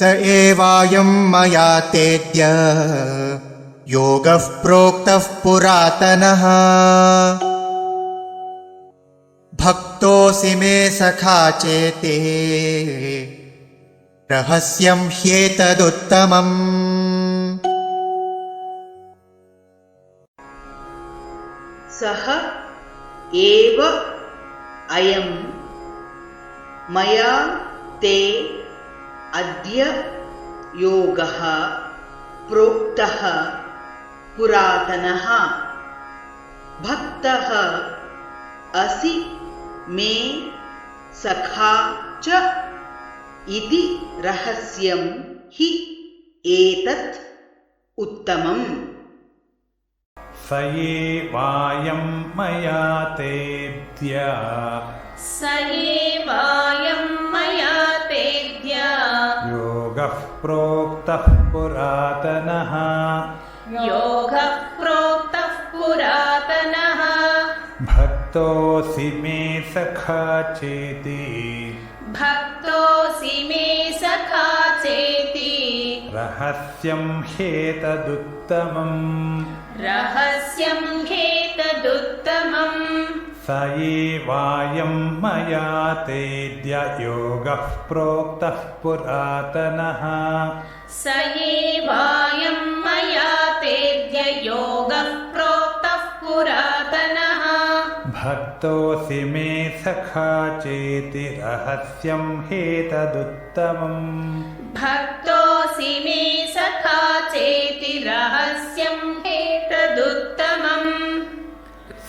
स एवायं मया तेद्य योगः प्रोक्तः पुरातनः भक्तोऽसि मे सखा चेते रहस्यं ह्येतदुत्तमम्। सः एव अयं मया ते अद्य योगः प्रोक्तः पुरातनः भक्तः असि मे सखा च इति रहस्यं हि एतत् उत्तमम्। स एवायं मया तेद्य योगः प्रोक्तः पुरातनः भक्तोऽसि मे सखा चेति रहस्यं ह्येतदुत्तमम्। स एवायं मया तेद्य योगः प्रोक्तः पुरातनः भक्तोऽसि मे सखा चेति रहस्यं ह्येतदुत्तमम्।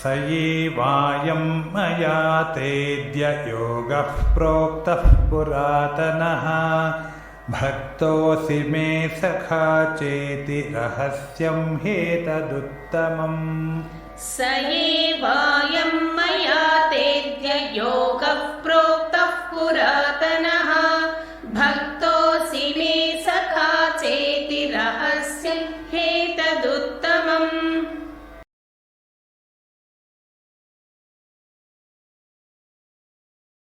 स एवायं मया तेद्य योगः प्रोक्तः पुरातनः भक्तोऽसि मे सखा चेति रहस्यं ह्येतदुत्तमम्। स एवायं मया तेद्य योगः प्रोक्तः